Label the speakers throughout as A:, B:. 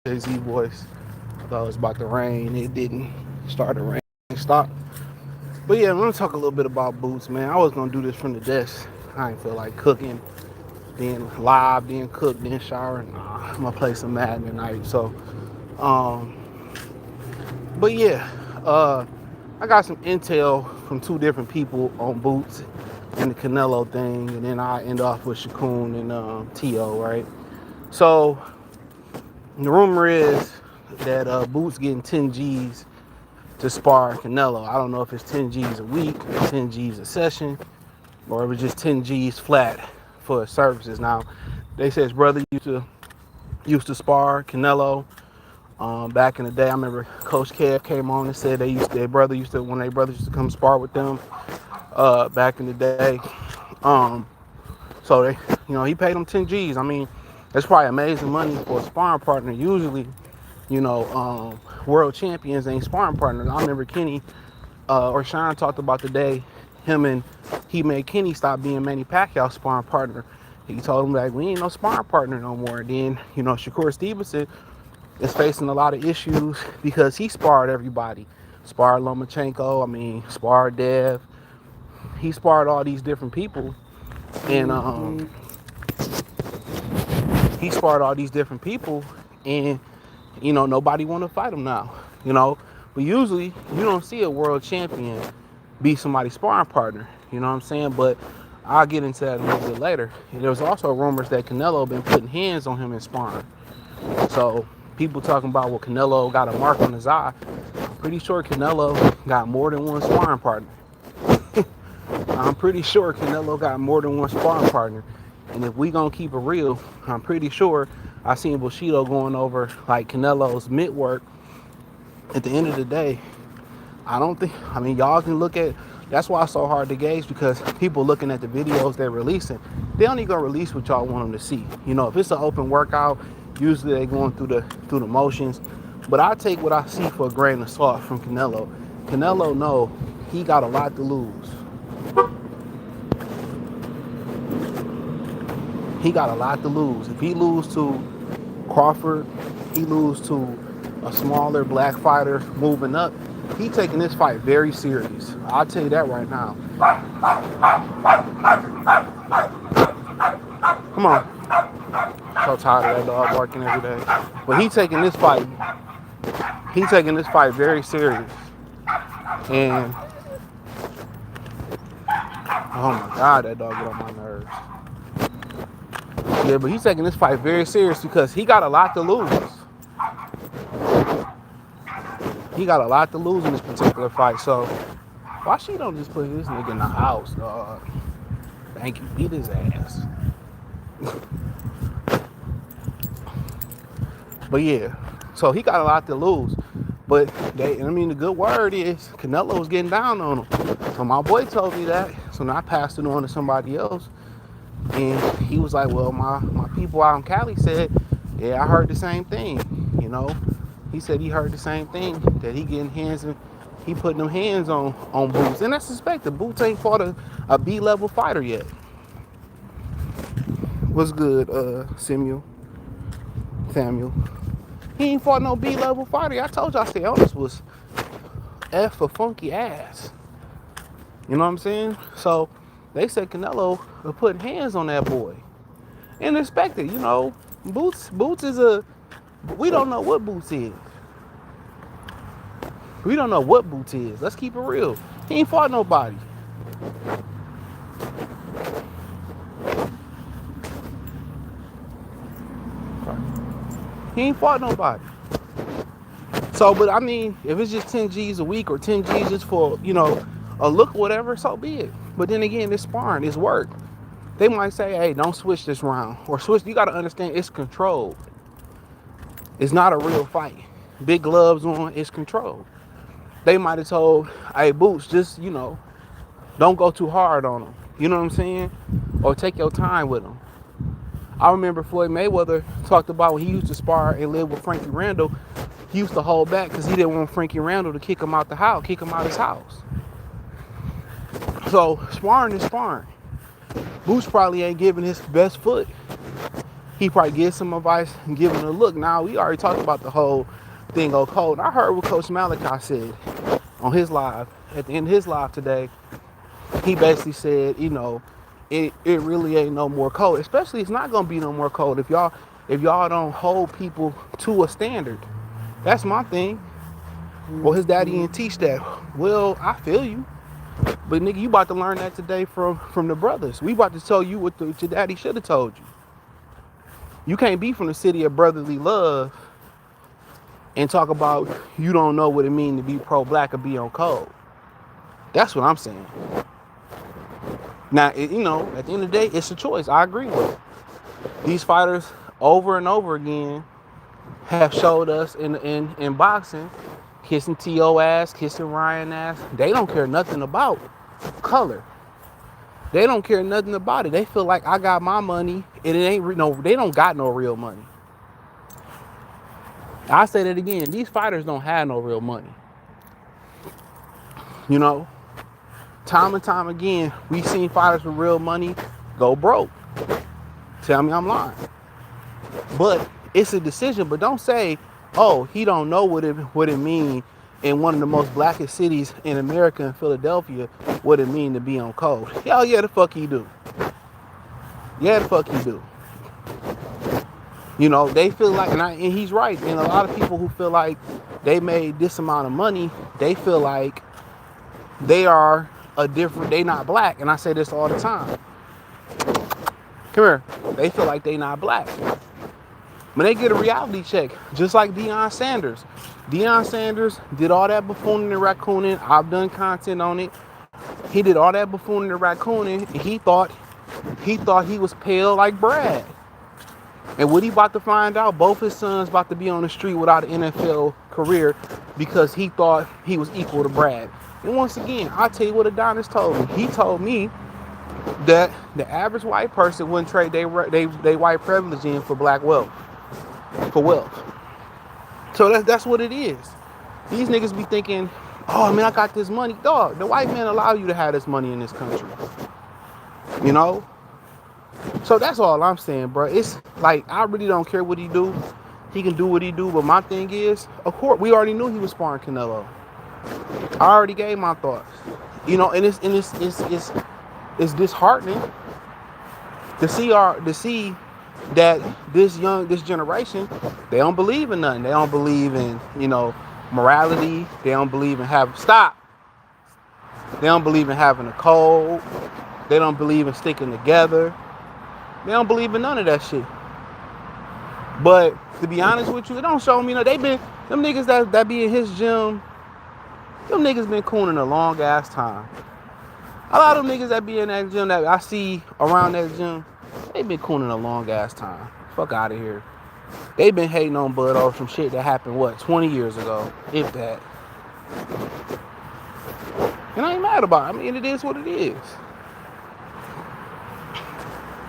A: Jay-Z voice. I thought it was about to rain. It didn't start to rain. Stop. But yeah, I'm gonna talk a little bit about boots, man. I was gonna do this from the desk. I ain't feel like cooking, being live, being cooked, then shower. Nah, I'm gonna play some Madden tonight. Um, but yeah, I got some intel from two different people on boots and the Canelo thing, and then I end off with Shakur and T.O. Right. So the rumor is that Boots getting 10 G's to spar Canelo. I don't know if it's 10 G's a week, 10 G's a session, or it was just 10 G's flat for services. Now, they say his brother used to spar Canelo back in the day. I remember Coach Kev came on and said their brothers used to come spar with them back in the day. Um, so he paid them 10 G's. I mean, that's probably amazing money for a sparring partner. Usually, world champions ain't sparring partners. I remember Kenny or Sean talked about the day he made Kenny stop being Manny Pacquiao's sparring partner. He told him like, we ain't no sparring partner no more. And then Shakur Stevenson is facing a lot of issues because he sparred everybody. Sparred Lomachenko. I mean, sparred Dev. He sparred all these different people, and he sparred all these different people, and nobody want to fight him now. But usually you don't see a world champion be somebody's sparring partner. You know what I'm saying? But I'll get into that a little bit later. And there's also rumors that Canelo been putting hands on him in sparring. So people talking about, well, Canelo got a mark on his eye. I'm pretty sure Canelo got more than one sparring partner. I'm pretty sure Canelo got more than one sparring partner. And if we gonna keep it real, I'm pretty sure I seen Bushido going over like Canelo's mid work. At the end of the day, y'all can look at, that's why it's so hard to gauge, because people looking at the videos they're releasing, they only gonna release what y'all want them to see. If it's an open workout, usually they going through the motions. But I take what I see for a grain of salt from Canelo. Canelo know he got a lot to lose. He got a lot to lose. If he lose to Crawford, he lose to a smaller black fighter moving up, he taking this fight very serious. I'll tell you that right now. Come on. So tired of that dog barking every day. But he taking this fight very serious. And oh my God, that dog get on my nerves. Yeah, but he's taking this fight very serious because he got a lot to lose. He got a lot to lose in this particular fight. So why she don't just put this nigga in the house, dog? Thank you. Beat his ass. But yeah, so he got a lot to lose. But the good word is Canelo's getting down on him. So my boy told me that. So now I passed it on to somebody else. And he was like, well, my people out in Cali said, yeah, I heard the same thing. He said he heard the same thing, that he getting hands and he putting them hands on Boots. And I suspect the Boots ain't fought a B-level fighter yet. What's good, Samuel? He ain't fought no B-level fighter. I told y'all Ennis was F a funky ass. You know what I'm saying? So they said Canelo was putting hands on that boy. And expect it, Boots is we don't know what Boots is. We don't know what Boots is. Let's keep it real. He ain't fought nobody. He ain't fought nobody. So, but I mean, if it's just 10 G's a week or 10 G's just for, a look or whatever, so be it. But then again, it's sparring, it's work. They might say, hey, don't switch this round. Or switch, you got to understand, it's controlled. It's not a real fight. Big gloves on, it's controlled. They might have told, hey, Boots, just, don't go too hard on them. You know what I'm saying? Or take your time with them. I remember Floyd Mayweather talked about when he used to spar and live with Frankie Randall, he used to hold back because he didn't want Frankie Randall to kick him out his house. So sparring is sparring. Boots probably ain't giving his best foot. He probably gives some advice and give him a look. Now, we already talked about the whole thing go cold. I heard what Coach Malachi said on his live. At the end of his live today, he basically said, it really ain't no more code. Especially it's not gonna be no more code if y'all don't hold people to a standard. That's my thing. Well, his daddy didn't teach that. Well, I feel you. But nigga, you about to learn that today from the brothers. We about to tell you what your daddy should have told you. You can't be from the city of brotherly love and talk about you don't know what it means to be pro-black or be on code. That's what I'm saying. Now, at the end of the day, it's a choice. I agree with it. These fighters over and over again have showed us in boxing, kissing T.O. ass, kissing Ryan ass. They don't care nothing about color. They don't care nothing about it. They feel like I got my money and it ain't they don't got no real money. I say that again. These fighters don't have no real money. Time and time again, we've seen fighters with real money go broke. Tell me I'm lying. But it's a decision. But don't say, oh, he don't know what it mean in one of the most blackest cities in America, in Philadelphia, what it mean to be on code. Hell yeah, the fuck he do. Yeah, the fuck he do. They feel like, and he's right. And a lot of people who feel like they made this amount of money, they feel like they not black. And I say this all the time. Come here. They feel like they not black. When they get a reality check, just like Deion Sanders. Deion Sanders did all that buffooning and raccooning. I've done content on it. He did all that buffooning and raccooning, and he thought he was pale like Brad. And what he about to find out, both his sons about to be on the street without an NFL career because he thought he was equal to Brad. And once again, I'll tell you what Adonis told me. He told me that the average white person wouldn't trade they white privilege in for black wealth. For wealth. So that's what it is. These niggas be thinking, oh man, I got this money. Dog, the white man allow you to have this money in this country. So that's all I'm saying, bro. It's like, I really don't care what he do. He can do what he do. But my thing is, of course, we already knew he was sparring Canelo. I already gave my thoughts. And it's disheartening to see that this generation, they don't believe in nothing. They don't believe in, morality. They don't believe in They don't believe in having a code. They don't believe in sticking together. They don't believe in none of that shit. But to be honest with you, it don't show me. Them niggas that be in his gym, them niggas been cooning a long ass time. A lot of them niggas that be in that gym that I see around that gym, they been cooning a long ass time. Fuck out of here. They been hating on Bud over some shit that happened, 20 years ago, if that. And I ain't mad about it. I mean, it is what it is.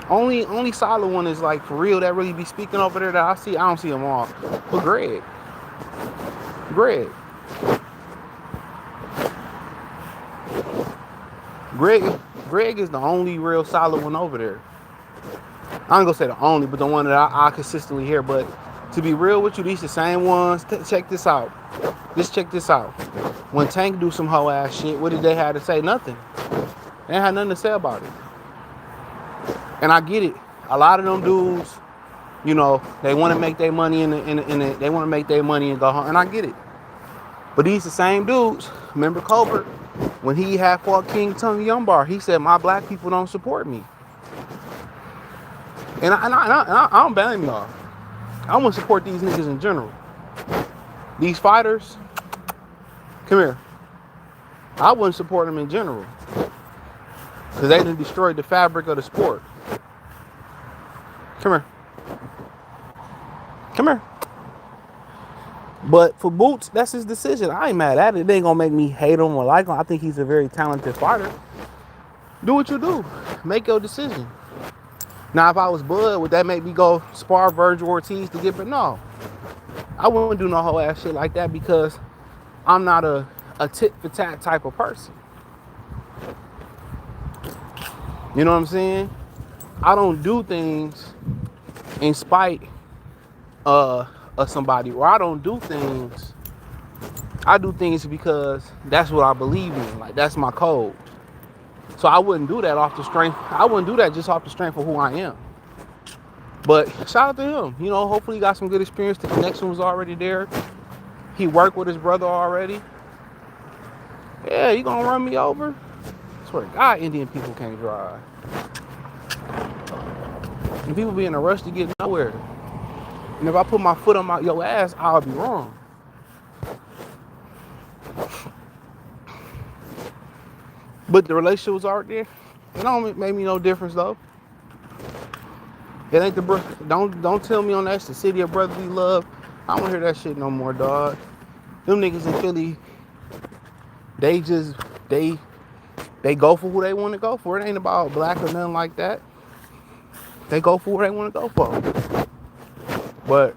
A: Only solid one is like, for real, that really be speaking over there that I see. I don't see them all. But Greg. Greg is the only real solid one over there. I ain't gonna say the only, but the one that I consistently hear. But to be real with you, these the same ones. Check this out. Just check this out. When Tank do some hoe ass shit, what did they have to say? Nothing. They had nothing to say about it. And I get it. A lot of them dudes, they want to make their money they want to make their money and go home. And I get it. But these the same dudes. Remember Colbert? When he had fought King Tung Yumbar, he said, my black people don't support me. And I don't blame y'all. I want to support these niggas in general. These fighters, come here. I wouldn't support them in general. Because they done destroyed the fabric of the sport. Come here. But for Boots, that's his decision. I ain't mad at it. It ain't gonna make me hate him or like him. I think he's a very talented fighter. Do what you do. Make your decision. Now, if I was Bud, would that make me go spar Virgil Ortiz to get? But no, I wouldn't do no whole ass shit like that because I'm not a tit for tat type of person. You know what I'm saying? I don't do things in spite of somebody, or I don't do things. I do things because that's what I believe in. Like, that's my code. So I wouldn't do that off the strength. I wouldn't do that just off the strength of who I am. But shout out to him. You know, hopefully he got some good experience. The connection was already there. He worked with his brother already. Yeah, you gonna run me over? I swear to God, Indian people can't drive. And people be in a rush to get nowhere. And if I put my foot on your ass, I'll be wrong. But the relationship was already there. It don't make me no difference though. It ain't the don't tell me on that's the city of brotherly love. I don't wanna hear that shit no more, dog. Them niggas in Philly, they just they go for who they want to go for. It ain't about black or nothing like that. They go for what they want to go for. But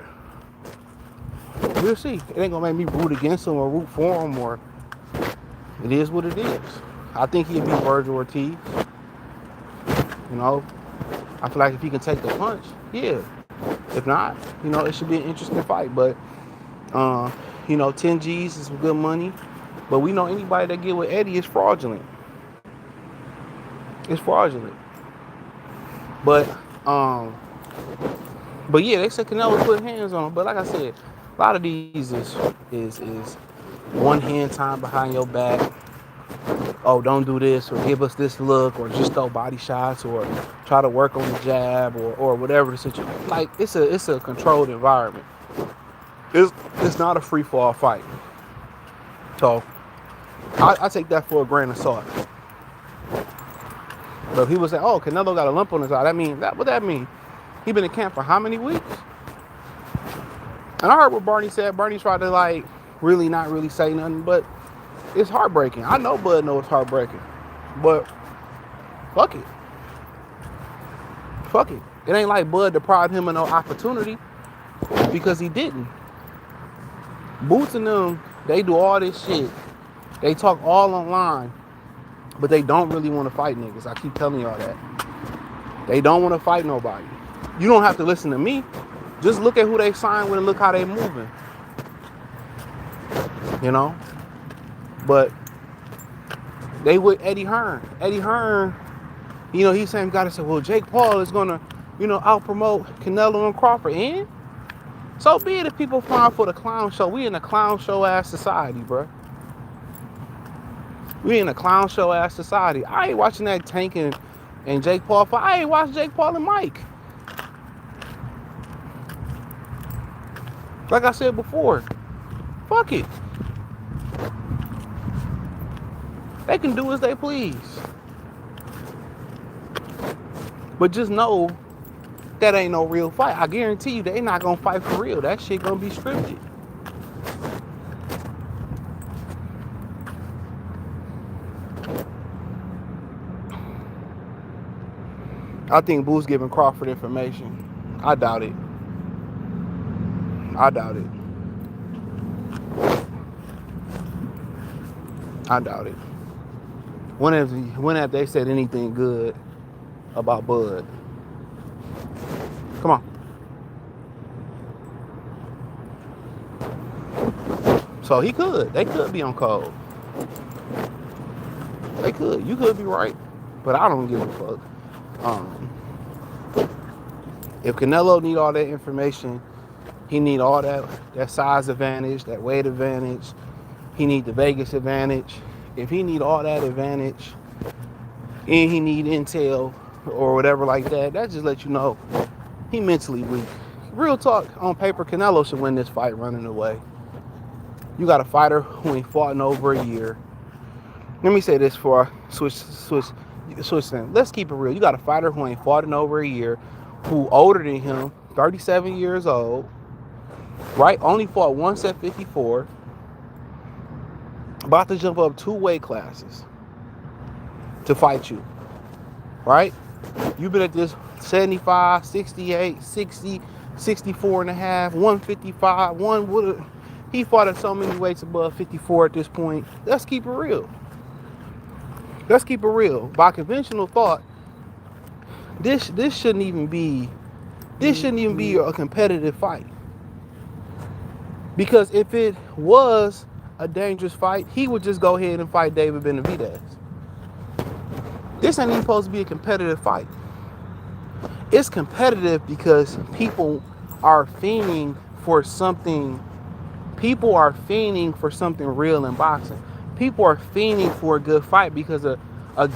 A: we'll see. It ain't gonna make me root against them or root for them, or it is what it is. I think he'll be Virgil Ortiz. You know, I feel like if he can take the punch, yeah. If not, you know, it should be an interesting fight. But you know, 10 G's is some good money. But we know anybody that get with Eddie is fraudulent. It's fraudulent. But yeah, they said Canelo put hands on him. But like I said, a lot of these is one hand time behind your back. Oh, don't do this, or give us this look, or just throw body shots, or try to work on the jab, or whatever the situation. Like, it's a controlled environment. It's not a free fall fight. So I take that for a grain of salt. But people say, oh, Canelo got a lump on his eye. What that mean? He been in camp for how many weeks? And I heard what Barney said. Barney tried to not really say nothing, but it's heartbreaking. I know Bud knows it's heartbreaking. But fuck it. Fuck it. It ain't like Bud deprived him of no opportunity, because he didn't. Boots and them, they do all this shit. They talk all online, but they don't really want to fight niggas. I keep telling y'all that. They don't want to fight nobody. You don't have to listen to me. Just look at who they signed with and look how they moving. You know? But they with Eddie Hearn. Eddie Hearn, you know, he's saying, gotta say, well, Jake Paul is gonna, you know, out-promote Canelo and Crawford. And so be it if people flying for the clown show. We in a clown show ass society, bro. We in a clown show ass society. I ain't watching that Tank and Jake Paul fight. I ain't watching Jake Paul and Mike. Like I said before, fuck it. They can do as they please. But just know that ain't no real fight. I guarantee you they not gonna fight for real. That shit gonna be scripted. I think Boo's giving Crawford information. I doubt it. I doubt it. I doubt it. When have they said anything good about Bud? Come on. So he could. They could be on code. They could. You could be right. But I don't give a fuck. If Canelo need all that information, he need all that size advantage, that weight advantage. He need the Vegas advantage. If he need all that advantage, and he need intel or whatever like that, that just let you know he mentally weak. Real talk, on paper, Canelo should win this fight running away. You got a fighter who ain't fought in over a year. Let me say this before I switch things. Let's keep it real. You got a fighter who ain't fought in over a year, who older than him, 37 years old, right? Only fought once at 54. About to jump up 2 weight classes to fight you, right? You've been at this 75, 68, 60, 64 and a half, 155, he fought at so many weights above 54 at this point. Let's keep it real. Let's keep it real. By conventional thought, this shouldn't even be This shouldn't even be a competitive fight. Because if it was a dangerous fight, he would just go ahead and fight David Benavidez. This ain't even supposed to be a competitive fight. It's competitive because people are fiending for something. People are fiending for something real in boxing. People are fiending for a good fight because a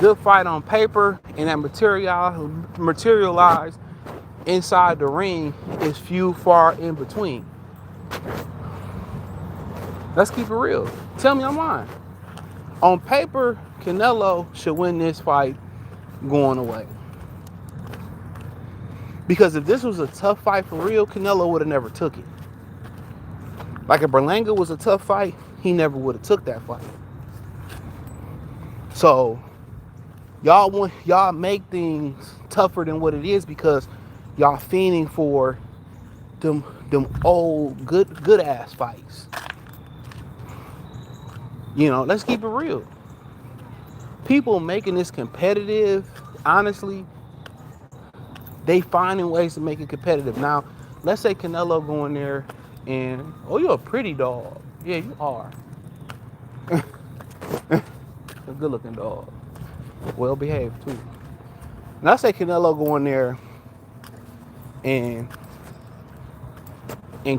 A: good fight on paper and that materialized inside the ring is few far in between. Let's keep it real. Tell me I'm lying. On paper, Canelo should win this fight going away. Because if this was a tough fight for real, Canelo would have never took it. Like if Berlanga was a tough fight, he never would have took that fight. So y'all make things tougher than what it is because y'all fiending for them old good ass fights. You know, let's keep it real. People making this competitive, honestly, they finding ways to make it competitive. Now, let's say Canelo go in there and, oh, you're a pretty dog. Yeah, you are. A good looking dog. Well behaved too. Now, let's say Canelo go in there and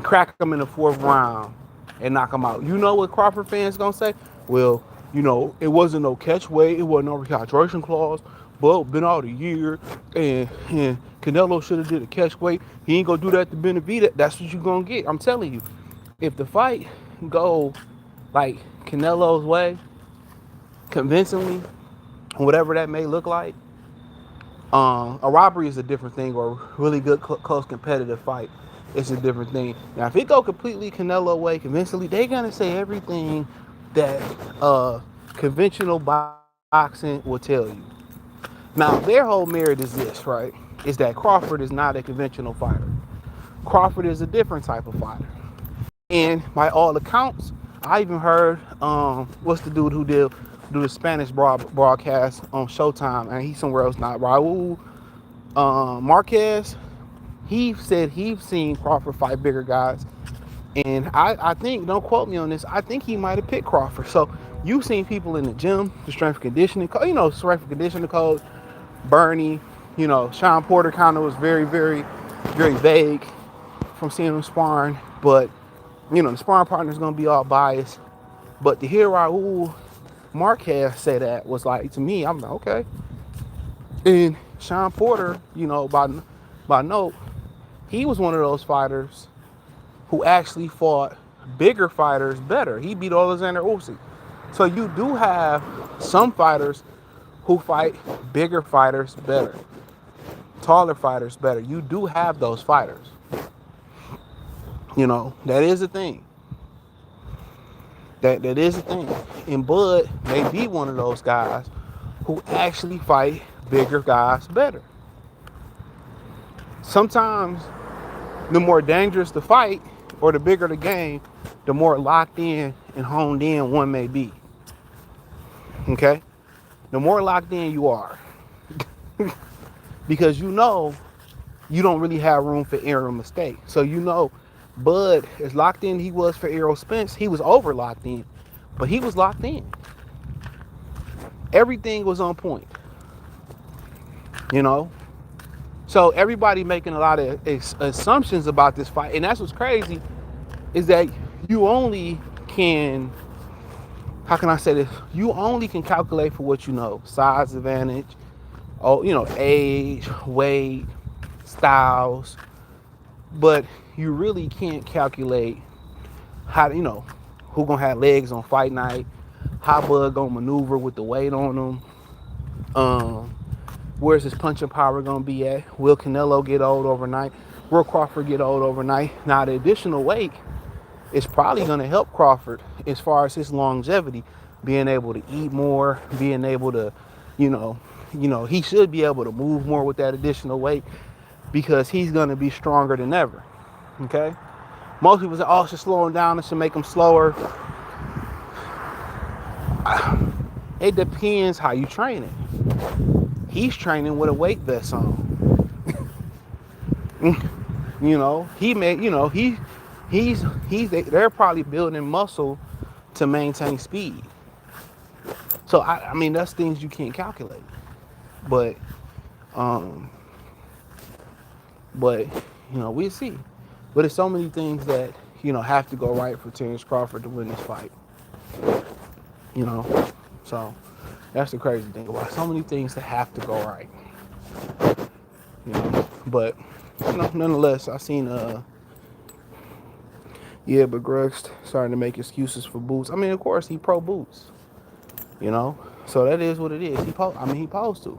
A: crack him in the 4th round and knock him out. You know what Crawford fans gonna say? Well, you know, it wasn't no catch weight, it wasn't no rehydration clause, but been out a year and Canelo should have did a catch weight. He ain't gonna do that to Benavidez. That's what you gonna get. I'm telling you. If the fight go like Canelo's way, convincingly, whatever that may look like, a robbery is a different thing, or a really good close competitive fight. It's a different thing. Now, if it go completely Canelo way, convincingly, they gonna say everything that conventional boxing will tell you. Now, their whole merit is this, right? Is that Crawford is not a conventional fighter. Crawford is a different type of fighter. And by all accounts, I even heard what's the dude who do the Spanish broadcast on Showtime, and he's somewhere else, not Raul Marquez. He said he's seen Crawford fight bigger guys. And I think, don't quote me on this, I think he might have picked Crawford. So you've seen people in the gym, the strength and conditioning, strength and conditioning coach, Bernie, Sean Porter kind of was very, very, very vague from seeing him sparring. But, the sparring partner is going to be all biased. But to hear Raul Marquez say that was like, to me, I'm like, okay. And Sean Porter, by note, he was one of those fighters who actually fought bigger fighters better. He beat Alexander Usyk. So you do have some fighters who fight bigger fighters better, taller fighters better. You do have those fighters. That is a thing. That is a thing. And Bud may be one of those guys who actually fight bigger guys better. Sometimes the more dangerous the fight or the bigger the game, the more locked in and honed in one may be. Okay? The more locked in you are. Because you don't really have room for error or mistake. So Bud, as locked in he was for Errol Spence, he was over locked in. But he was locked in. Everything was on point. So everybody making a lot of assumptions about this fight. And that's what's crazy, is that you only can, how can I say this? You only can calculate for what you know. Size advantage, age, weight, styles. But you really can't calculate how, who gonna have legs on fight night, how Bud gonna maneuver with the weight on them. Where's his punching power going to be at? Will Canelo get old overnight? Will Crawford get old overnight? Now, the additional weight is probably going to help Crawford as far as his longevity, being able to eat more, being able to, he should be able to move more with that additional weight because he's going to be stronger than ever. Okay? Most people say, oh, it should slow him down. It should make him slower. It depends how you train it. He's training with a weight vest on. You know, he made. You know, he's. They're probably building muscle to maintain speed. So I mean, that's things you can't calculate. But um, but we'll see. But there's so many things that have to go right for Terrence Crawford to win this fight. You know, so that's the crazy thing about so many things that have to go right. But nonetheless, I seen but Greg's starting to make excuses for Boots. I mean, of course, he pro Boots. So that is what it is. He posed to.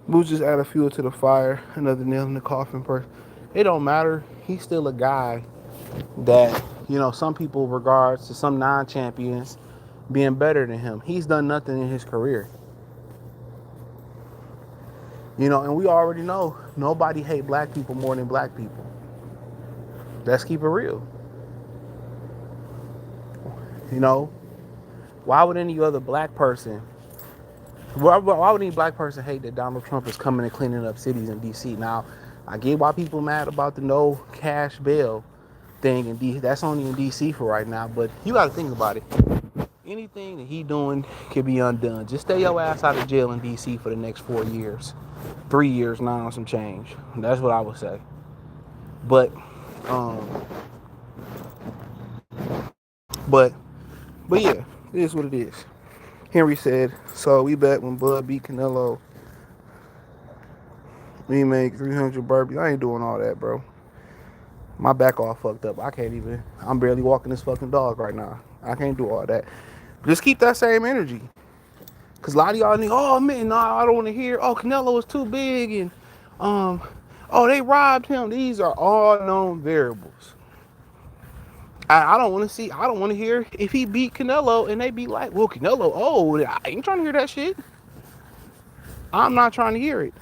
A: Boots just added fuel to the fire, another nail in the coffin. It don't matter. He's still a guy that some people regards to some non-champions being better than him. He's done nothing in his career. And we already know nobody hate black people more than black people. Let's keep it real. Why would any other black person? Why would any black person hate that Donald Trump is coming and cleaning up cities in D.C.? Now, I get why people mad about the no cash bail thing in D.C. That's only in D.C. for right now, but you got to think about it. Anything that he doing can be undone. Just stay your ass out of jail in D.C. for the next 4 years, 3 years, now on some change. That's what I would say. But, but yeah, it is what it is. Henry said, so we bet when Bud beat Canelo, we make 300 burpees. I ain't doing all that, bro. My back all fucked up. I'm barely walking this fucking dog right now. I can't do all that. Just keep that same energy. Because a lot of y'all think, oh man, nah, I don't want to hear, oh, Canelo was too big and, oh, they robbed him. These are all known variables. I don't want to hear if he beat Canelo and they be like, well, Canelo, oh, I ain't trying to hear that shit. I'm not trying to hear it.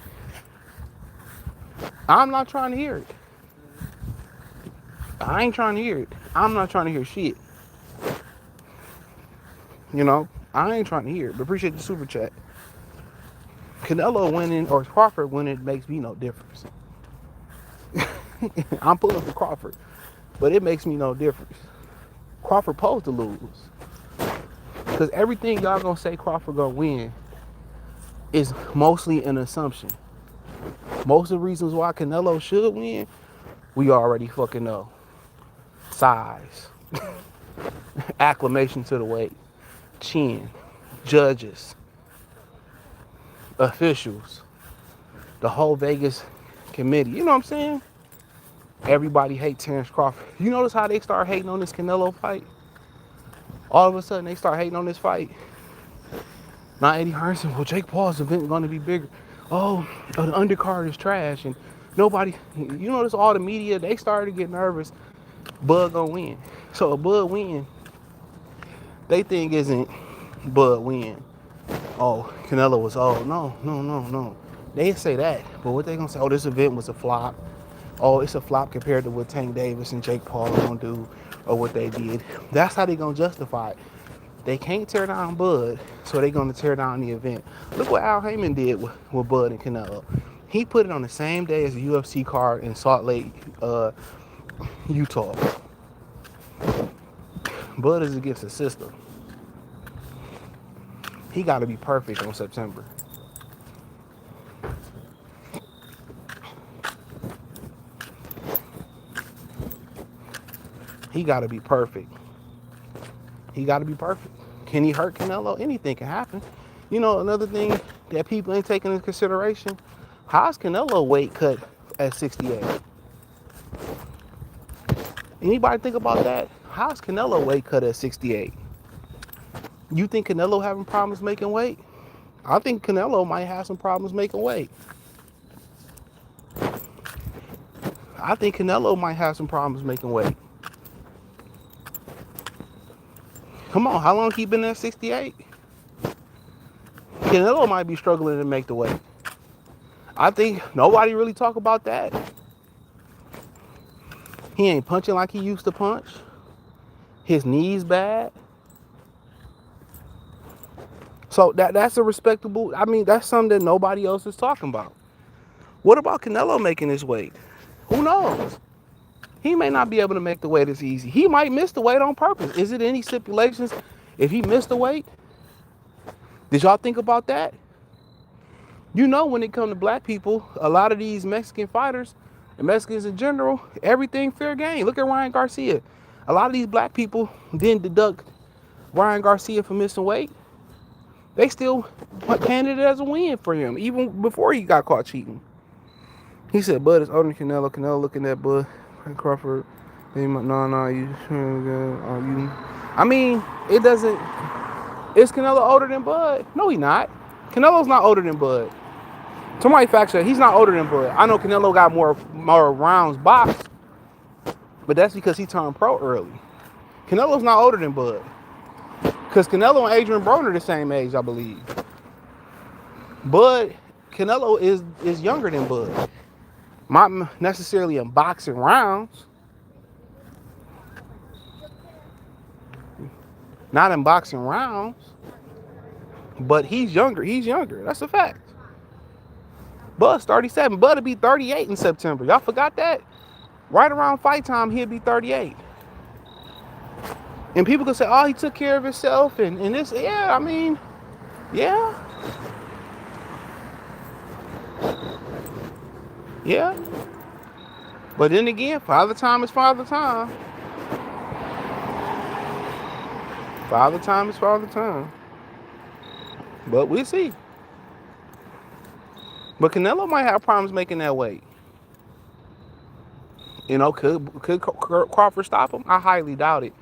A: I'm not trying to hear it. I ain't trying to hear it. I'm not trying to hear shit. I ain't trying to hear it, but appreciate the super chat. Canelo winning or Crawford winning makes me no difference. I'm pulling for Crawford, but it makes me no difference. Crawford supposed to lose. Because everything y'all gonna say Crawford gonna win is mostly an assumption. Most of the reasons why Canelo should win, we already fucking know. Size. Acclamation to the weight. Chin. Judges. Officials. The whole Vegas committee. You know what I'm saying? Everybody hates Terrence Crawford. You notice how they start hating on this Canelo fight? All of a sudden, they start hating on this fight. Now, Eddie Hearn said, well, Jake Paul's event is going to be bigger. Oh, the undercard is trash. And nobody, notice all the media, they started to get nervous. Bud gonna win. So a Bud win, they think isn't Bud win. Oh, Canelo was, no. They say that. But what they gonna say, oh, this event was a flop. Oh, it's a flop compared to what Tank Davis and Jake Paul are gonna do or what they did. That's how they gonna justify it. They can't tear down Bud, so they're going to tear down the event. Look what Al Heyman did with Bud and Canelo. He put it on the same day as the UFC card in Salt Lake, Utah. Bud is against the system. He got to be perfect on September. He got to be perfect. He got to be perfect. Can he hurt Canelo? Anything can happen. Another thing that people ain't taking into consideration, how's Canelo weight cut at 68? Anybody think about that? How's Canelo weight cut at 68? You think Canelo having problems making weight? I think Canelo might have some problems making weight. I think Canelo might have some problems making weight. Come on, how long he been at 68? Canelo might be struggling to make the weight. I think nobody really talk about that. He ain't punching like he used to punch. His knees bad. So that's a respectable, that's something that nobody else is talking about. What about Canelo making his weight? Who knows? He may not be able to make the weight as easy. He might miss the weight on purpose. Is it any stipulations if he missed the weight? Did y'all think about that? You know, when it comes to black people, a lot of these Mexican fighters and Mexicans in general, everything fair game. Look at Ryan Garcia. A lot of these black people didn't deduct Ryan Garcia for missing weight. They still handed it as a win for him, even before he got caught cheating. He said, Bud is older than Canelo. Canelo looking at Bud. Crawford. No, you. I mean, it doesn't. Is Canelo older than Bud? No, he not. Canelo's not older than Bud. Somebody fact check. He's not older than Bud. I know Canelo got more rounds boxed, but that's because he turned pro early. Canelo's not older than Bud. Because Canelo and Adrian Broner are the same age, I believe. Bud, Canelo is younger than Bud. Not necessarily in boxing rounds. Not in boxing rounds. But he's younger. He's younger. That's a fact. Bud's 37. Bud will be 38 in September. Y'all forgot that? Right around fight time, he'll be 38. And people could say, oh, he took care of himself and this. Yeah, I mean, yeah. Yeah. But then again, father time is father time. Father time is father time. But we'll see. But Canelo might have problems making that weight. You know, could Crawford stop him? I highly doubt it.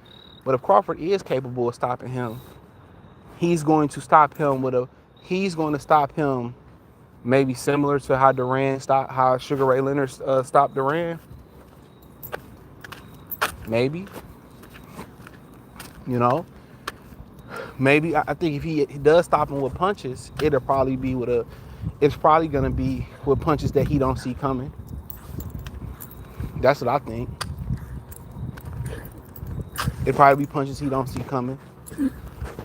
A: But if Crawford is capable of stopping him, he's going to stop him maybe similar to how Sugar Ray Leonard stopped Duran. Maybe. You know? Maybe, I think if he does stop him with punches, it's probably going to be with punches that he don't see coming. That's what I think. It'd probably be punches he don't see coming.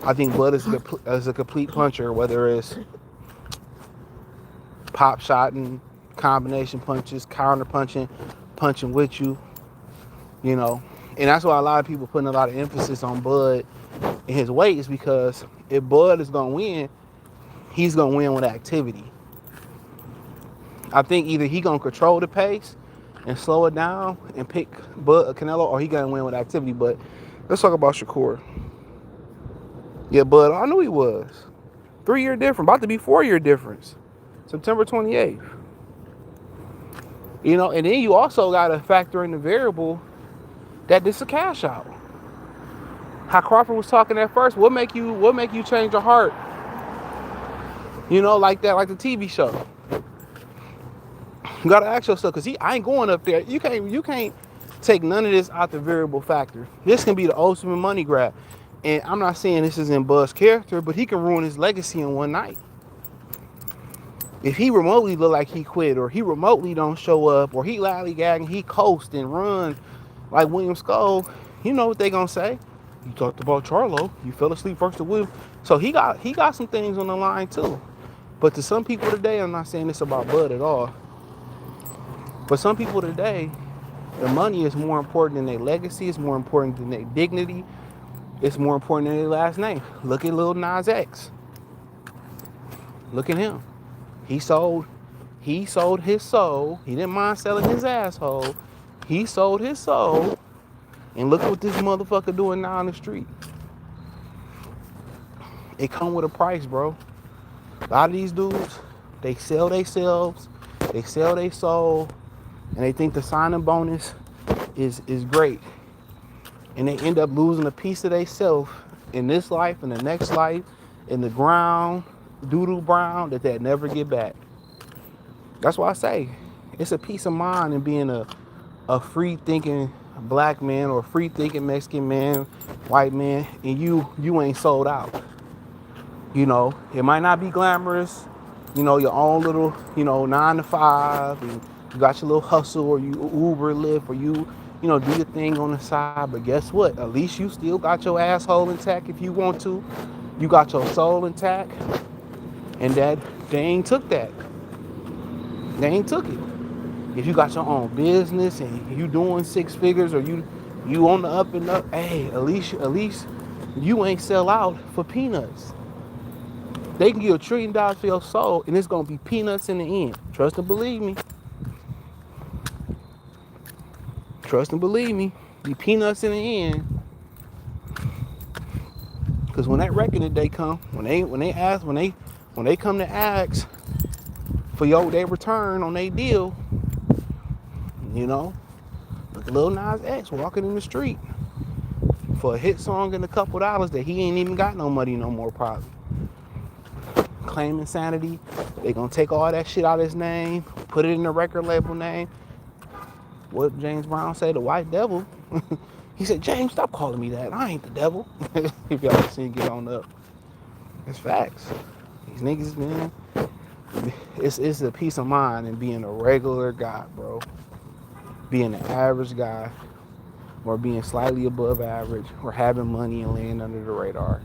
A: I think Bud is a complete puncher, whether it's pop shotting, combination punches, counter punching with you, you know. And that's why a lot of people putting a lot of emphasis on Bud and his weight, is because if Bud is going to win, he's going to win with activity. I think either he going to control the pace and slow it down and pick Canelo, or he going to win with activity. But let's talk about Shakur. Yeah, Bud, I knew he was. 3-year difference, about to be 4-year difference. September 28th. You know, and then you also got to factor in the variable that this is a cash out. How Crawford was talking at first, what make you change your heart? You know, like that, like the TV show. You gotta ask yourself, because I ain't going up there. You can't take none of this out the variable factor. This can be the ultimate money grab. And I'm not saying this is in Bud's character, but he can ruin his legacy in one night. If he remotely look like he quit, or he remotely don't show up, or he lollygagging, he coast and run like William Skull, you know what they gonna say? You talked about Charlo. You fell asleep first to William. So he got some things on the line too. But to some people today, I'm not saying this about Bud at all, but some people today, the money is more important than their legacy. It's more important than their dignity. It's more important than their last name. Look at Lil Nas X. Look at him. He sold his soul. He didn't mind selling his asshole. He sold his soul. And look what this motherfucker doing now on the street. It come with a price, bro. A lot of these dudes, they sell themselves, they sell their soul, and they think the signing bonus is great. And they end up losing a piece of themselves in this life, in the next life, in the ground, doo-doo brown, that they'll never get back. That's why I say it's a peace of mind in being a free-thinking black man, or a free-thinking Mexican man, white man, and you ain't sold out. You know, it might not be glamorous, you know, your own little, 9 to 5, and you got your little hustle, or you Uber, Lyft, or you do your thing on the side. But guess what? At least you still got your asshole intact if you want to. You got your soul intact, and that thing took that. They ain't took it. If you got your own business and you doing six figures or you on the up and up, hey, at least you ain't sell out for peanuts. They can give $1 trillion for your soul and it's gonna be peanuts in the end. Trust and believe me. Trust and believe me. Be peanuts in the end. Cause when that reckoning day come, when they come to ask for their return on their deal, you know, look at Lil Nas X walking in the street for a hit song and a couple dollars that he ain't even got no money no more probably. Claim insanity. They gonna take all that shit out of his name, put it in the record label name. What James Brown say, the white devil? He said, James, stop calling me that. I ain't the devil. If y'all seen Get On Up. It's facts. These niggas, man, it's a peace of mind in being a regular guy, bro. Being an average guy or being slightly above average or having money and laying under the radar.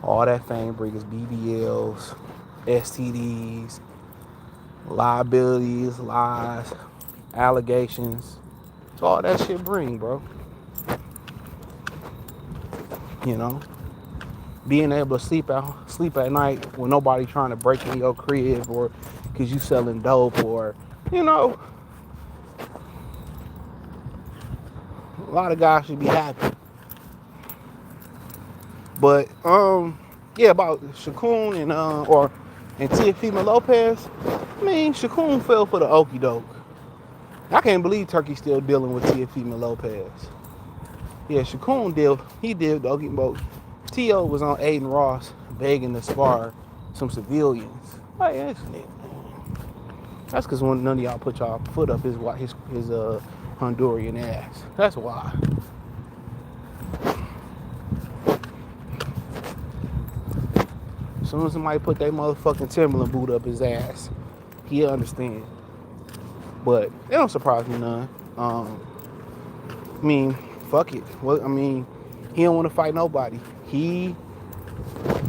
A: All that fame brings BBLs, STDs, liabilities, lies, allegations. It's all that shit bring, bro. You know? Being able to sleep at night with nobody trying to break in your crib or because you selling dope or, you know, a lot of guys should be happy. But, yeah, about Shakur and Teofemale Lopez, I mean, Shakur fell for the okie doke. I can't believe Turkey's still dealing with Teofemale Lopez. Yeah, Shakur did the okie doke. T.O. was on Aiden Ross begging to spar some civilians. Like, that's because none of y'all put y'all foot up his Honduran ass. That's why. As soon as somebody put that motherfucking Timberland boot up his ass, he'll understand. But it don't surprise me none. I mean, fuck it. Well, I mean, he don't want to fight nobody. He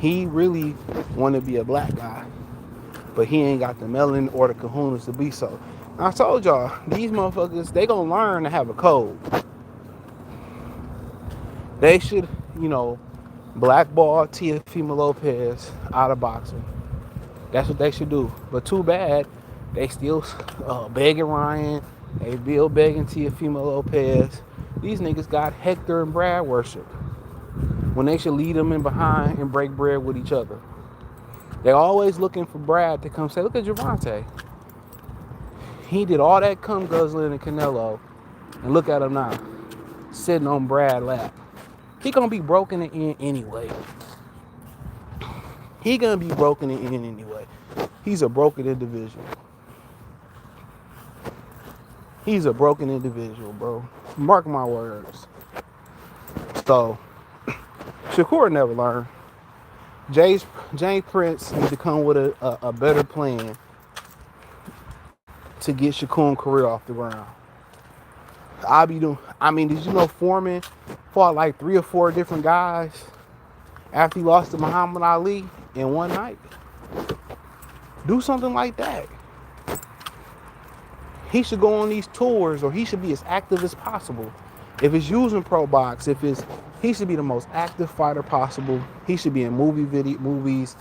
A: really want to be a black guy, but he ain't got the melanin or the kahunas to be so. I told y'all, these motherfuckers, they gonna learn to have a code. They should, blackball Teofemale Lopez out of boxing. That's what they should do. But too bad, they still begging Ryan. They still begging Teofemale Lopez. These niggas got Hector and Brad worship when they should lead them in behind and break bread with each other. They're always looking for Brad to come say, look at Javante. He did all that cum guzzling in Canelo, and look at him now, sitting on Brad's lap. He gonna be broken in anyway. He's a broken individual. He's a broken individual, bro. Mark my words. So, Shakur never learned. James Prince needs to come with a better plan to get Shakur's career off the ground. Did you know Foreman fought like 3 or 4 different guys after he lost to Muhammad Ali in one night? Do something like that. He should go on these tours, or he should be as active as possible. If it's using pro box, he should be the most active fighter possible. He should be in movies,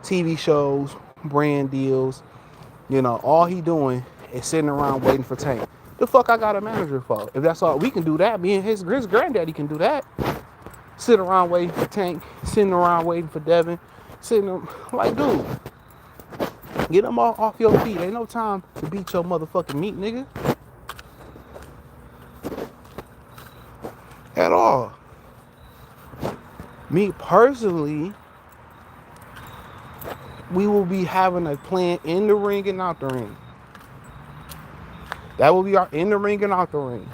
A: TV shows, brand deals. All he doing is sitting around waiting for Tank. The fuck I got a manager for? If that's all we can do that, me and his granddaddy can do that. Sit around waiting for Tank, sitting around waiting for Devin, like, dude, get them all off your feet. Ain't no time to beat your motherfucking meat, nigga. At all. Me personally, we will be having a plan in the ring and out the ring. That will be our in the ring and out the ring.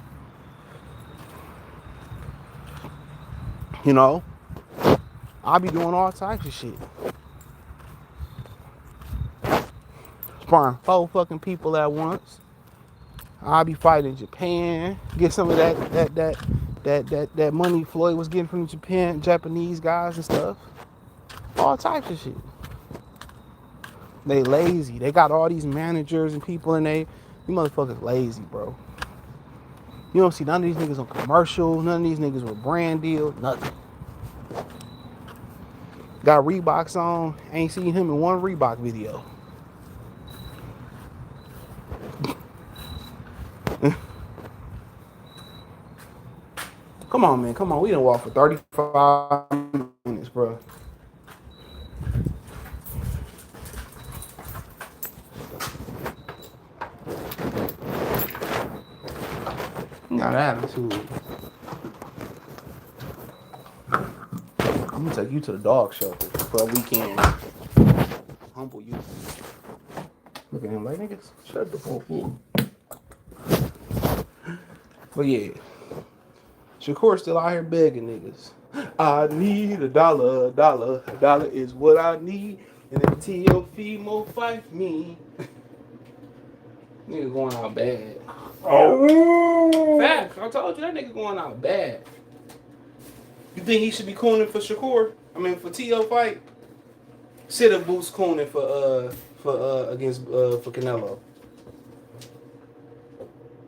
A: I'll be doing all types of shit. Sparring 4 fucking people at once. I'll be fighting Japan. Get some of that money Floyd was getting from Japanese guys and stuff. All types of shit. They lazy. They got all these managers and people in they. You motherfuckers lazy, bro. You don't see none of these niggas on commercial. None of these niggas with brand deal. Nothing. Got Reeboks on. Ain't seen him in one Reebok video. Come on, man. Come on. We done walk for 35 minutes, bro. Got attitude. I'm gonna take you to the dog shelter for a weekend. Humble you. Look at him like, niggas, shut the fuck up. But yeah, Shakur still out here begging niggas. I need a dollar. A dollar is what I need. And then Teofemale fight me. Nigga going out bad. Oh, facts. I told you that nigga going out bad. You think he should be cooning for Shakur? I mean, for T.O. fight? Sit up Boots cooning for Canelo.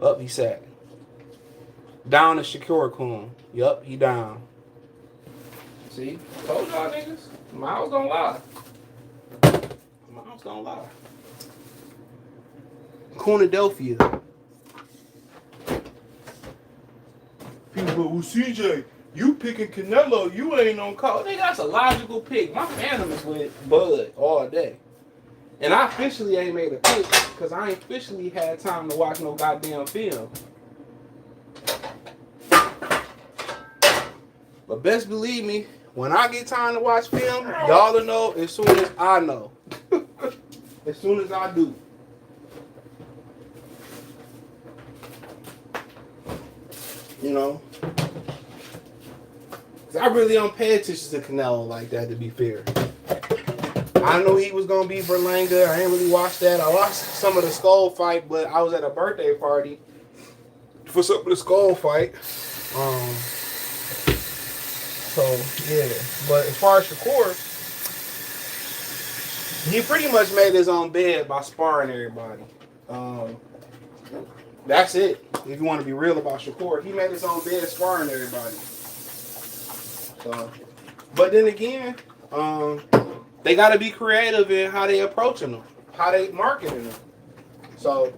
A: Up he sat. Down to Shakur coon. Yup, he down. See? Told y'all niggas. Miles don't lie. Miles don't lie. Philadelphia. People go, well, CJ, you picking Canelo, you ain't on call. Nigga, that's a logical pick. My phantom is with Bud all day. And I officially ain't made a pick because I ain't officially had time to watch no goddamn film. But best believe me, when I get time to watch film, y'all will know as soon as I know. As soon as I do. You know? I really don't pay attention to Canelo like that, to be fair. I knew he was going to be Berlanga. I ain't really watched that. I watched some of the Skull fight, but I was at a birthday party for some of the Skull fight. So, yeah. But as far as Shakur, he pretty much made his own bed by sparring everybody. That's it. If you want to be real about Shakur, he made his own bed sparring everybody. So, but then again, they got to be creative in how they approaching them, how they marketing them. So,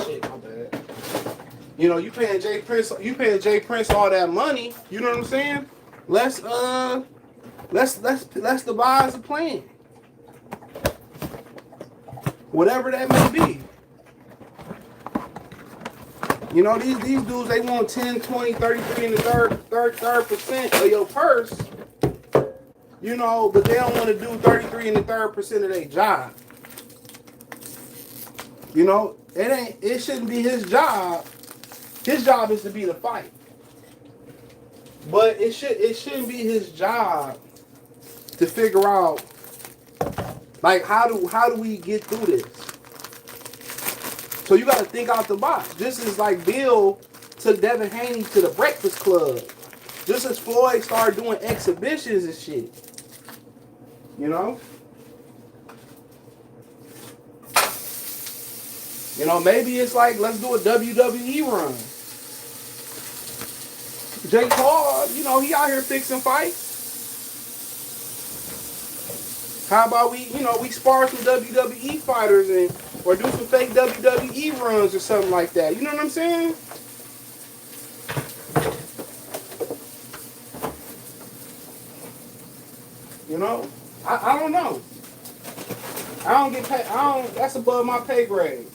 A: shit, my bad. You know, you paying Jay Prince all that money. You know what I'm saying? Let's devise a plan. Whatever that may be. You know, these dudes, they want 10, 20, 33 in the third percent of your purse. You know, but they don't want to do 33 in the third percent of their job. You know, it shouldn't be his job. His job is to be the fight. But it shouldn't be his job to figure out, like, how do we get through this? So you got to think out the box. This is like Bill took Devin Haney to the Breakfast Club. Just as Floyd started doing exhibitions and shit. You know? You know, maybe it's like, let's do a WWE run. Jake Paul, you know, he out here fixing fights. How about we spar some WWE fighters or do some fake WWE runs or something like that. You know what I'm saying? You know? I don't know. I don't get paid. That's above my pay grade.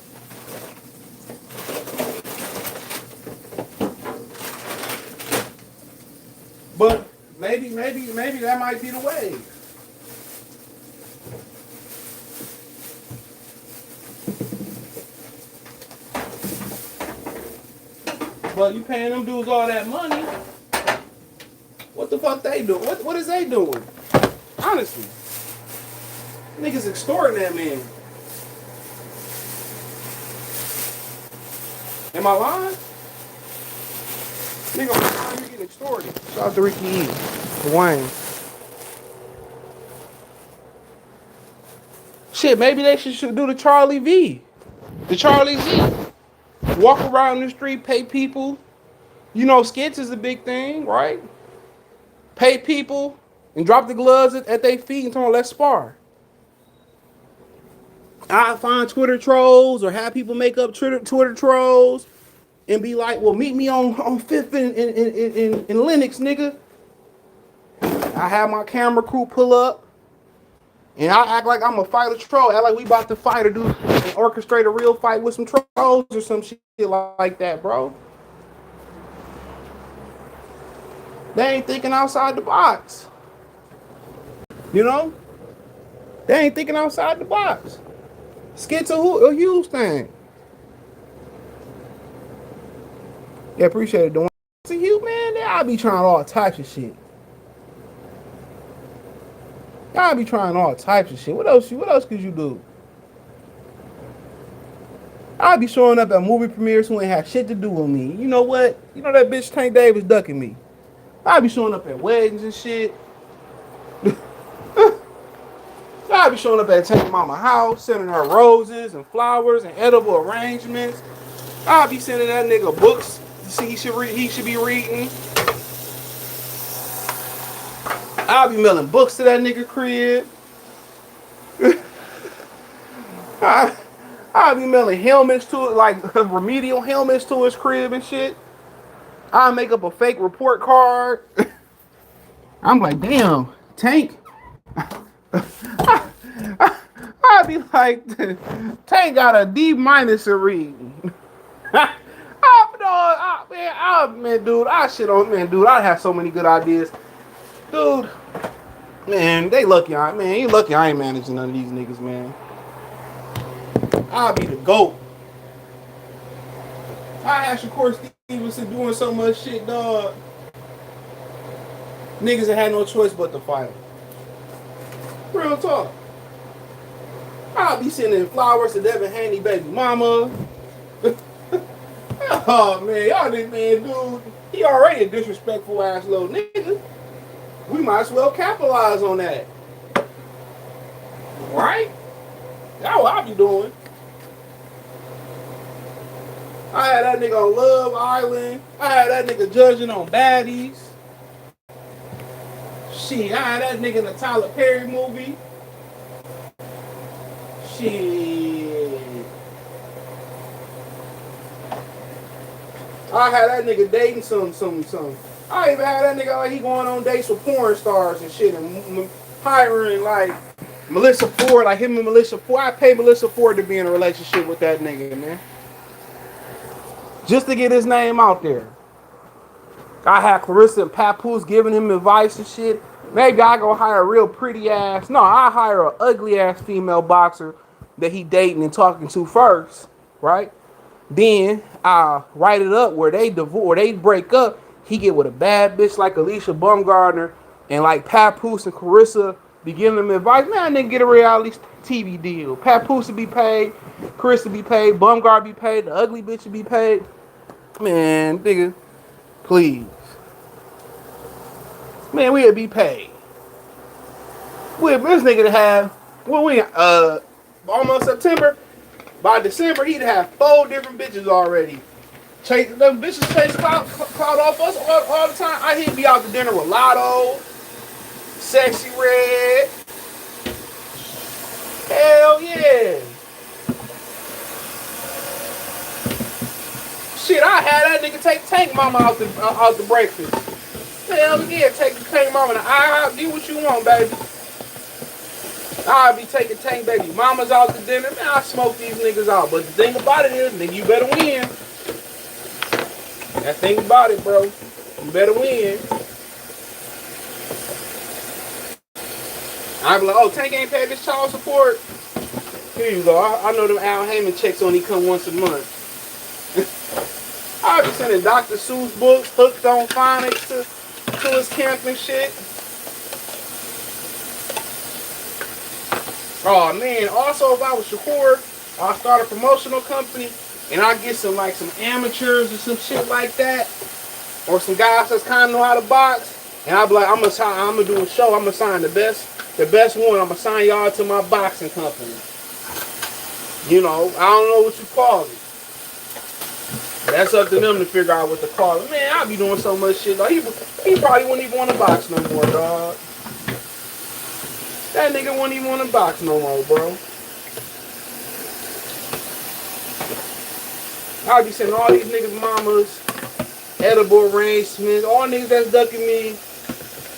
A: But maybe that might be the way. But you paying them dudes all that money. What the fuck they doing? What is they doing? Honestly. Niggas extorting that man. Am I lying? Nigga, you're getting extorted. Shout out to Ricky E. Dwayne. Shit, maybe they should do the Charlie V. The Charlie Z. Walk around the street, pay people. You know, skits is a big thing, right? Pay people and drop the gloves at their feet and tell them, let's spar. I find Twitter trolls or have people make up Twitter trolls and be like, well, meet me on 5th in Lennox, nigga. I have my camera crew pull up. And I act like I'm a fighter troll. Act like we about to fight or do and orchestrate a real fight with some trolls or some shit like that, bro. They ain't thinking outside the box. You know? They ain't thinking outside the box. Skits a huge thing. Yeah, appreciate it, Dwayne. It's a huge man. I be trying all types of shit. Y'all be trying all types of shit. What else could you do? I'll be showing up at movie premieres who ain't have shit to do with me. You know what? You know that bitch Tank Davis ducking me. I'll be showing up at weddings and shit. I'll be showing up at Tank Mama house, sending her roses and flowers and edible arrangements. I'll be sending that nigga books to see he should be reading. I'll be mailing books to that nigga crib. I'll be mailing helmets to it, like remedial helmets to his crib and shit. I'll make up a fake report card. I'm like, damn, Tank. I'll be like, Tank got a D- in reading. Man, dude, I have so many good ideas. Dude, man, they lucky you lucky I ain't managing none of these niggas, man. I'll be the GOAT. I had Shakur Stevenson doing so much shit, dog. Niggas that had no choice but to fight. Real talk. I'll be sending flowers to Devin Haney baby mama. Oh man, y'all this man, dude. He already a disrespectful ass little nigga. We might as well capitalize on that. Right? That's what I be doing. I had that nigga on Love Island. I had that nigga judging on baddies. Shit, I had that nigga in the Tyler Perry movie. Shit. I had that nigga dating some. I even had that nigga like he going on dates with porn stars and shit and hiring like Melissa Ford, like him and Melissa Ford. I paid Melissa Ford to be in a relationship with that nigga, man. Just to get his name out there. I had Clarissa and Papoose giving him advice and shit. Maybe I go hire a real pretty ass. No, I hire an ugly ass female boxer that he dating and talking to first, right? Then I write it up where they divorce, they break up. He get with a bad bitch like Alicia Baumgartner and like Papoose and Carissa be giving him advice. Man, nigga get a reality TV deal. Papoose be paid, Carissa be paid, Baumgart be paid, the ugly bitch be paid. Man, nigga, please. Man, we'll be paid. This nigga to have, almost September. By December, he'd have 4 different bitches already. Them bitches chase clout off us all the time. He'd be out to dinner with Lotto, Sexy Red. Hell yeah. Shit, I had that nigga take Tank Mama out the breakfast. Hell yeah, take the Tank Mama. I'll do what you want, baby. I'll be taking Tank baby mamas out to dinner. Man, I smoke these niggas out. But the thing about it is, nigga, you better win. That thing about it, bro. You better win. I be like, oh, Tank ain't paid his child support. Here you go. I know them Al Heyman checks only come once a month. I be sending Dr. Seuss books, hooked on phonics to his camp and shit. Oh man, also if I was Shakur, I'll start a promotional company and I get some amateurs or some shit like that. or some guys that's kind of know how to box, and I'll be like, I'm gonna do a show. I'm gonna sign the best one. I'm gonna sign y'all to my boxing company. You know, I don't know what you call it. That's up to them to figure out what to call it. Man, I'll be doing so much shit. Like, he probably wouldn't even want to box no more, dog. That nigga wouldn't even want to box no more, bro. I'll be sending all these niggas' mamas edible arrangements, all niggas that's ducking me.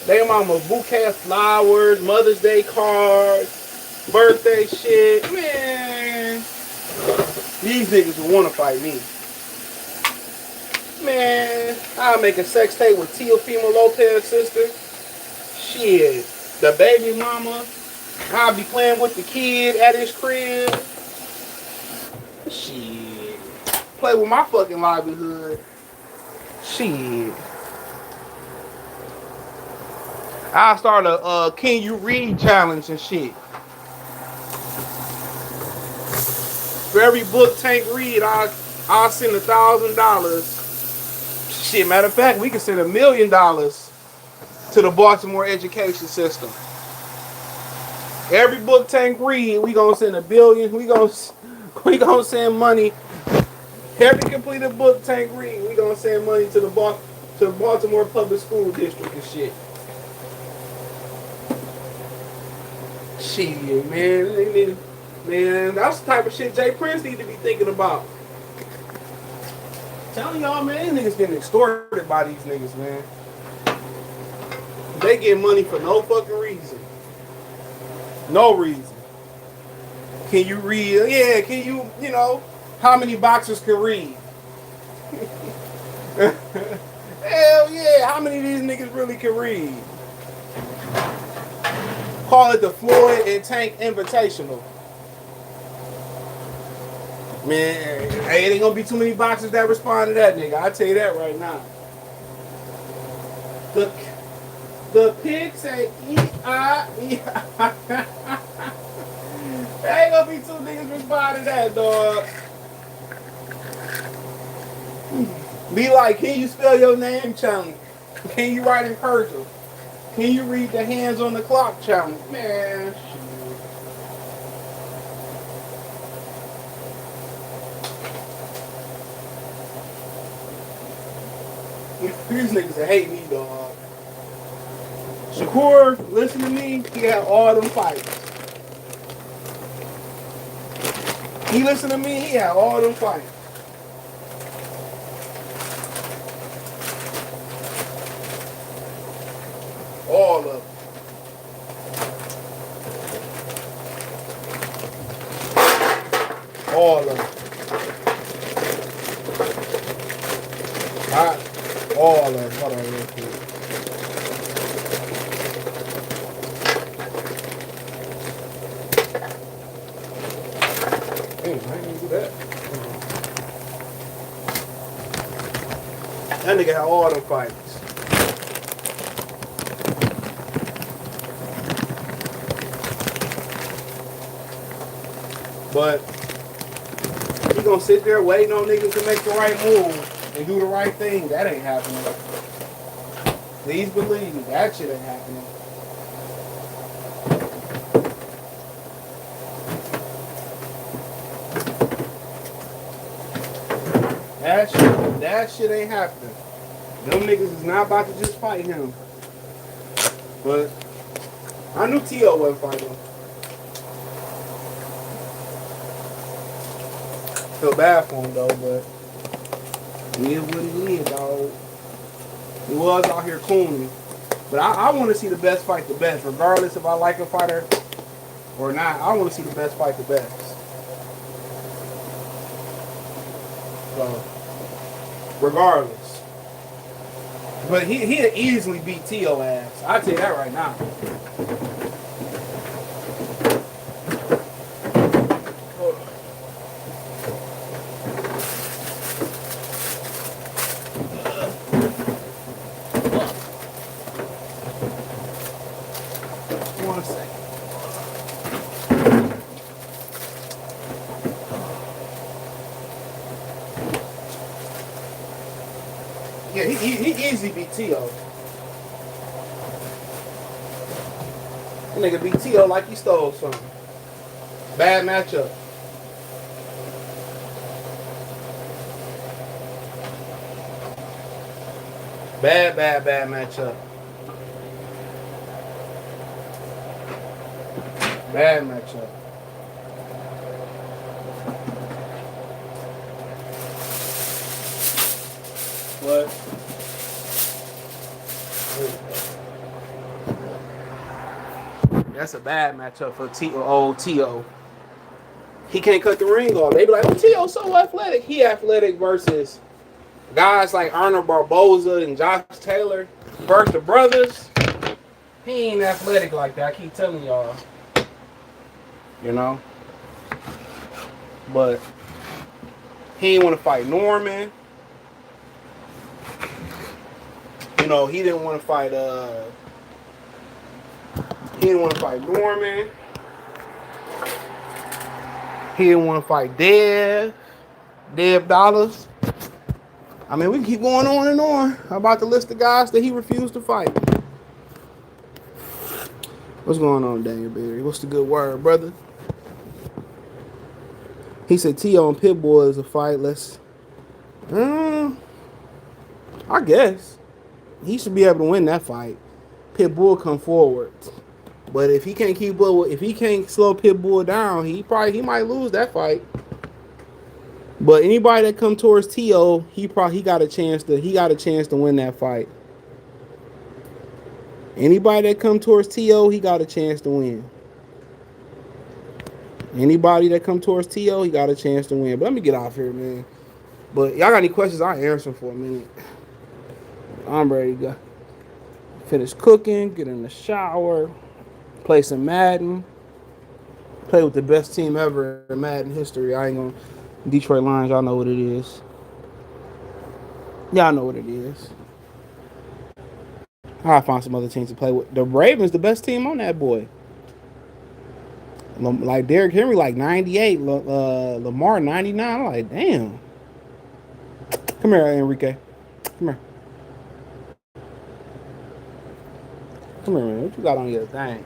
A: They mama bouquet of flowers, Mother's Day cards, birthday shit. Man, these niggas will want to fight me. Man, I'll make a sex tape with Teofemale Lopez's sister. Shit, the baby mama. I'll be playing with the kid at his crib. Shit, play with my fucking livelihood. Shit. I'll start a can you read challenge and shit. For every book Tank read, I'll send $1,000. Shit, matter of fact, we can send $1 million to the Baltimore education system. Every book Tank read, we gonna send $1 billion. We gonna send money. Every completed book Tank read, we gonna send money to the Baltimore Public School District and shit. Shit, man, that's the type of shit Jay Prince need to be thinking about. Telling y'all, man, these niggas getting extorted by these niggas, man. They get money for no fucking reason. No reason. Can you read? Yeah, can you know, how many boxers can read? Hell yeah, how many of these niggas really can read? Call it the Floyd and Tank Invitational. Man, hey, it ain't gonna be too many boxers that respond to that nigga. I tell you that right now. The pig say E-I-E-I. There ain't gonna be two niggas respond to that, dog. Be like, can you spell your name challenge? Can you write in cursive? Can you read the hands on the clock challenge? Man, these niggas that hate me, dog. Shakur, listen to me, he had all them fights. He listened to me, he had all them fights. All of them. All of them. All of them. Hold on real quick. Damn, I didn't do that. That nigga had all them fights. But you gonna sit there waiting on niggas to make the right move and do the right thing. That ain't happening. Please believe me, that shit ain't happening. That shit ain't happening. Them niggas is not about to just fight him. But I knew T.O. wasn't fighting him. Feel bad for him though, but he is what he is, dog. He was out here cooning. But I want to see the best fight the best, regardless if I like a fighter or not. I want to see the best fight the best. So, regardless. But he'd easily beat T.O. ass. I'll tell you that right now. Yeah, he easy beat T.O. That nigga beat T.O. like he stole something. Bad matchup. Bad matchup. Bad matchup. What? That's a bad matchup for old T.O. He can't cut the ring off. They be like, oh, T.O. so athletic. He athletic versus guys like Arnold Barboza and Josh Taylor versus the brothers. He ain't athletic like that. I keep telling y'all. You know? But he didn't want to fight Norman. You know, he didn't want to fight Norman. He didn't want to fight Dev Dollars. I mean, we can keep going on and on about the list of guys that he refused to fight. What's going on, Daniel Berry? What's the good word, brother? He said T.O. and Pitbull is a fight. Let's... I guess. He should be able to win that fight. Pitbull come forward. But if he can't slow Pitbull down, he might lose that fight. But anybody that come towards T.O., he got a chance to win that fight. Anybody that come towards T.O., he got a chance to win. Anybody that come towards T.O., he got a chance to win. But let me get off here, man. But y'all got any questions? I'll answer them for a minute. I'm ready to go. Finish cooking, get in the shower, play some Madden, play with the best team ever in Madden history. I ain't gonna... Detroit Lions, y'all know what it is. Y'all know what it is. I'll find some other teams to play with. The Ravens, the best team on that boy. Like Derrick Henry, like 98. Lamar, 99. I'm like, damn. Come here, Enrique. Come here. Come here, man. What you got on your thing?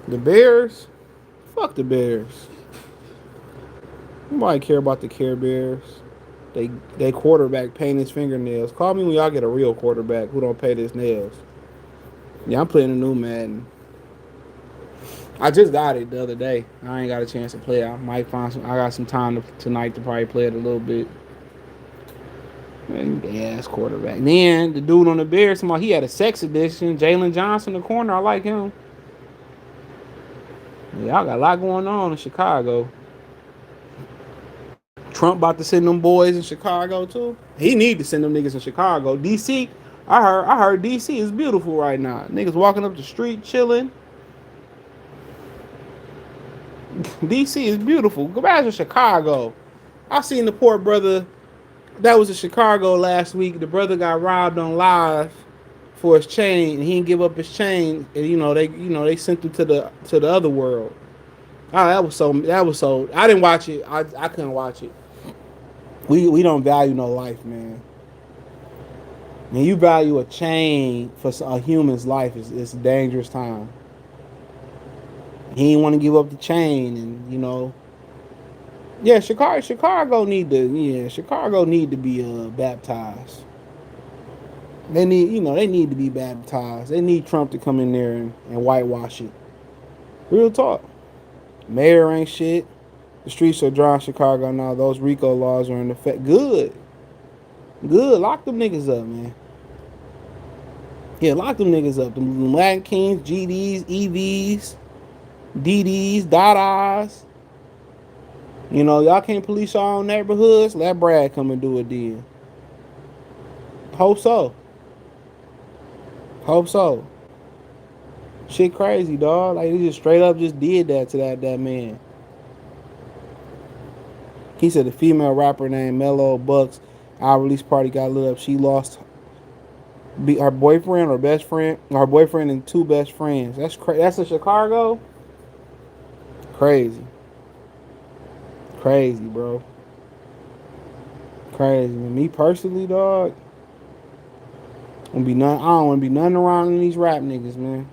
A: The Bears? Fuck the Bears. Nobody care about the Care Bears. They quarterback paint his fingernails. Call me when y'all get a real quarterback who don't paint his nails. Yeah, I'm playing a new Madden. I just got it the other day. I ain't got a chance to play it. I got some time tonight to probably play it a little bit. Man, ass quarterback. Then the dude on the Bears, he had a sex addiction. Jalen Johnson in the corner. I like him. Yeah, y'all got a lot going on in Chicago. Trump about to send them boys in Chicago too. He need to send them niggas in Chicago. DC, I heard DC is beautiful right now. Niggas walking up the street chilling. DC is beautiful. Go back to Chicago. I seen the poor brother that was in Chicago last week. The brother got robbed on live for his chain, and he didn't give up his chain. And they sent him to the other world. Oh, that was so. I didn't watch it. I couldn't watch it. We don't value no life, man. When you value a chain for a human's life, it's a dangerous time. He didn't want to give up the chain, and yeah, Chicago need to be baptized. They need to be baptized. They need Trump to come in there and whitewash it. Real talk. Mayor ain't shit. The streets are dry in Chicago now. Those RICO laws are in effect. Good. Lock them niggas up, man. Yeah, lock them niggas up. The Latin Kings, GDs, EVs, DDs, Dadas. Y'all can't police your own neighborhoods. Let Brad come and do a deal. Hope so. Shit crazy, dog. Like, they just straight up just did that to that man. He said the female rapper named Mellow Bucks, our release party got lit up. She lost her boyfriend or best friend, her boyfriend and two best friends. That's crazy. That's in Chicago. Crazy. Crazy, bro. Crazy. Me personally, dog, I don't want to be nothing around these rap niggas, man.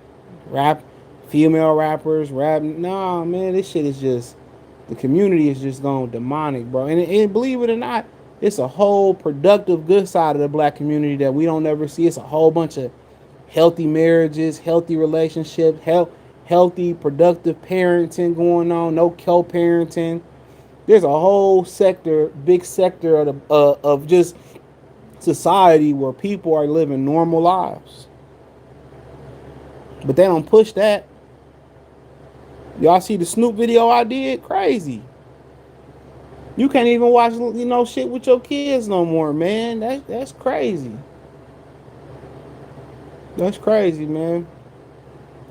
A: Rap, female rappers, rap. Nah, man, this shit is just, the community is just going demonic, bro. And believe it or not, it's a whole productive, good side of the black community that we don't ever see. It's a whole bunch of healthy marriages, healthy relationships, healthy, productive parenting going on, no co-parenting. There's a whole sector, big sector of just society where people are living normal lives. But they don't push that. Y'all see the Snoop video I did? Crazy. You can't even watch, shit with your kids no more, man. That's crazy. That's crazy, man.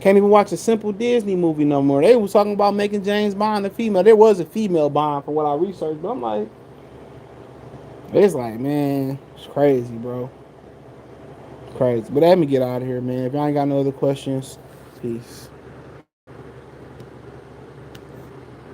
A: Can't even watch a simple Disney movie no more. They was talking about making James Bond a female. There was a female Bond for what I researched, but I'm like, it's like, man, it's crazy, bro. Crazy. But let me get out of here, man. If y'all ain't got no other questions, peace.